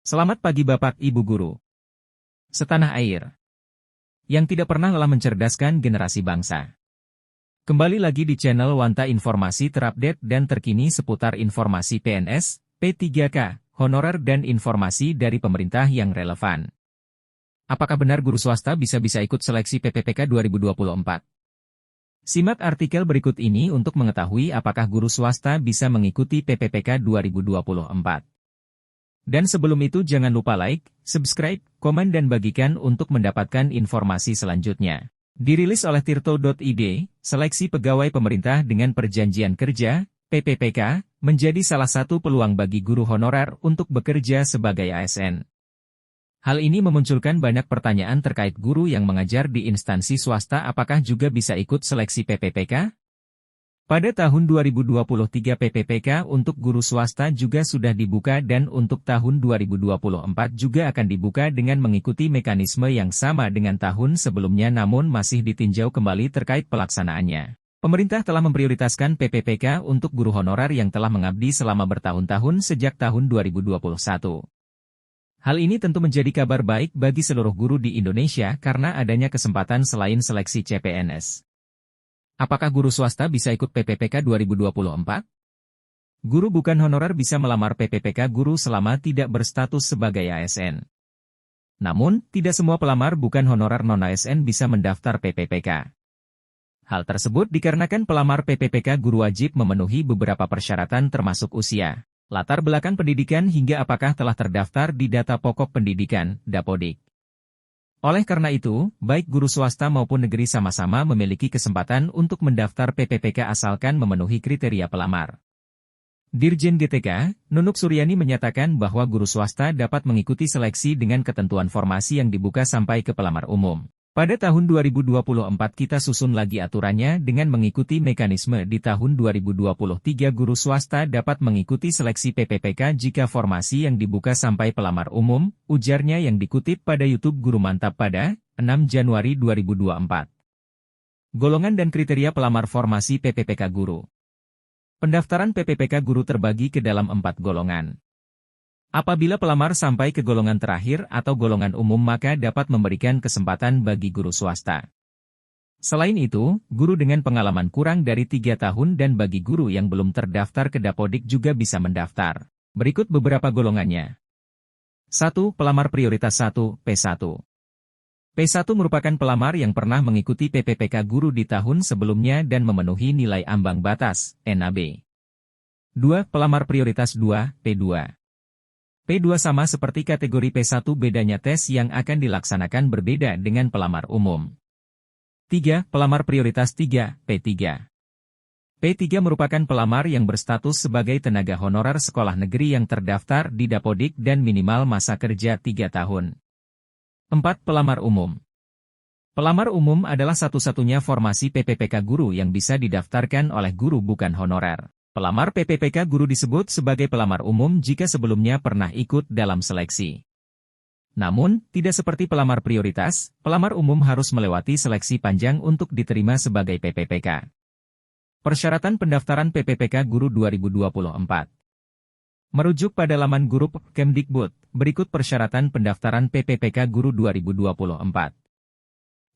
Selamat pagi Bapak Ibu Guru. Setanah air yang tidak pernah lelah mencerdaskan generasi bangsa. Kembali lagi di channel Wanta Informasi terupdate dan terkini seputar informasi PNS, P3K, honorer dan informasi dari pemerintah yang relevan. Apakah benar guru swasta bisa ikut seleksi PPPK 2024? Simak artikel berikut ini untuk mengetahui apakah guru swasta bisa mengikuti PPPK 2024. Dan sebelum itu jangan lupa like, subscribe, komen dan bagikan untuk mendapatkan informasi selanjutnya. Dirilis oleh tirto.id, seleksi pegawai pemerintah dengan perjanjian kerja, PPPK, menjadi salah satu peluang bagi guru honorer untuk bekerja sebagai ASN. Hal ini memunculkan banyak pertanyaan terkait guru yang mengajar di instansi swasta apakah juga bisa ikut seleksi PPPK? Pada tahun 2023 PPPK untuk guru swasta juga sudah dibuka dan untuk tahun 2024 juga akan dibuka dengan mengikuti mekanisme yang sama dengan tahun sebelumnya namun masih ditinjau kembali terkait pelaksanaannya. Pemerintah telah memprioritaskan PPPK untuk guru honorer yang telah mengabdi selama bertahun-tahun sejak tahun 2021. Hal ini tentu menjadi kabar baik bagi seluruh guru di Indonesia karena adanya kesempatan selain seleksi CPNS. Apakah guru swasta bisa ikut PPPK 2024? Guru bukan honorer bisa melamar PPPK guru selama tidak berstatus sebagai ASN. Namun, tidak semua pelamar bukan honorer non-ASN bisa mendaftar PPPK. Hal tersebut dikarenakan pelamar PPPK guru wajib memenuhi beberapa persyaratan termasuk usia, latar belakang pendidikan hingga apakah telah terdaftar di data pokok pendidikan, Dapodik. Oleh karena itu, baik guru swasta maupun negeri sama-sama memiliki kesempatan untuk mendaftar PPPK asalkan memenuhi kriteria pelamar. Dirjen GTK, Nunuk Suryani menyatakan bahwa guru swasta dapat mengikuti seleksi dengan ketentuan formasi yang dibuka sampai ke pelamar umum. Pada tahun 2024 kita susun lagi aturannya dengan mengikuti mekanisme di tahun 2023 guru swasta dapat mengikuti seleksi PPPK jika formasi yang dibuka sampai pelamar umum, ujarnya yang dikutip pada YouTube Guru Mantap pada 6 Januari 2024. Golongan dan kriteria pelamar formasi PPPK guru. Pendaftaran PPPK guru terbagi ke dalam 4 golongan. Apabila pelamar sampai ke golongan terakhir atau golongan umum maka dapat memberikan kesempatan bagi guru swasta. Selain itu, guru dengan pengalaman kurang dari 3 tahun dan bagi guru yang belum terdaftar ke Dapodik juga bisa mendaftar. Berikut beberapa golongannya. 1. Pelamar prioritas 1, P1. P1 merupakan pelamar yang pernah mengikuti PPPK guru di tahun sebelumnya dan memenuhi nilai ambang batas, NAB. 2. Pelamar prioritas 2, P2. P2 sama seperti kategori P1 bedanya tes yang akan dilaksanakan berbeda dengan pelamar umum. 3. Pelamar prioritas 3, P3. P3 merupakan pelamar yang berstatus sebagai tenaga honorer sekolah negeri yang terdaftar di Dapodik dan minimal masa kerja 3 tahun. 4. Pelamar umum. Pelamar umum adalah satu-satunya formasi PPPK guru yang bisa didaftarkan oleh guru bukan honorer. Pelamar PPPK guru disebut sebagai pelamar umum jika sebelumnya pernah ikut dalam seleksi. Namun, tidak seperti pelamar prioritas, pelamar umum harus melewati seleksi panjang untuk diterima sebagai PPPK. Persyaratan pendaftaran PPPK Guru 2024. Merujuk pada laman grup Kemdikbud, berikut persyaratan pendaftaran PPPK Guru 2024.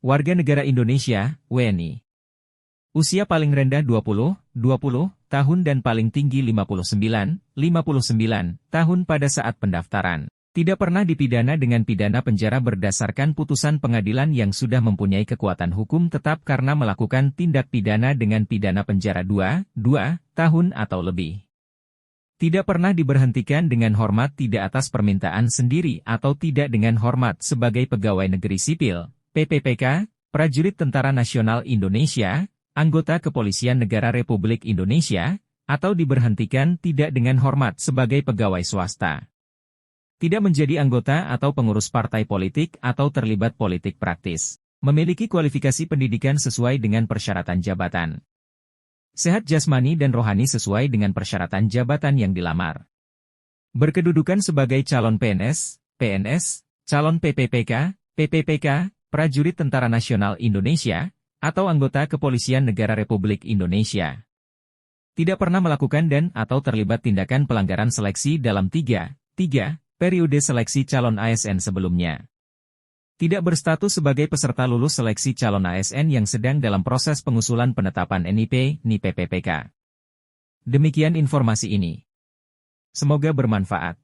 Warga negara Indonesia, WNI. Usia paling rendah 20 tahun dan paling tinggi 59 tahun pada saat pendaftaran. Tidak pernah dipidana dengan pidana penjara berdasarkan putusan pengadilan yang sudah mempunyai kekuatan hukum tetap karena melakukan tindak pidana dengan pidana penjara 2 tahun atau lebih. Tidak pernah diberhentikan dengan hormat tidak atas permintaan sendiri atau tidak dengan hormat sebagai pegawai negeri sipil, PPPK, prajurit Tentara Nasional Indonesia, anggota Kepolisian Negara Republik Indonesia, atau diberhentikan tidak dengan hormat sebagai pegawai swasta. Tidak menjadi anggota atau pengurus partai politik atau terlibat politik praktis. Memiliki kualifikasi pendidikan sesuai dengan persyaratan jabatan. Sehat jasmani dan rohani sesuai dengan persyaratan jabatan yang dilamar. Berkedudukan sebagai calon PNS, calon PPPK, prajurit Tentara Nasional Indonesia, atau anggota Kepolisian Negara Republik Indonesia. Tidak pernah melakukan dan atau terlibat tindakan pelanggaran seleksi dalam 3 periode seleksi calon ASN sebelumnya. Tidak berstatus sebagai peserta lulus seleksi calon ASN yang sedang dalam proses pengusulan penetapan NIP, NIP PPK. Demikian informasi ini. Semoga bermanfaat.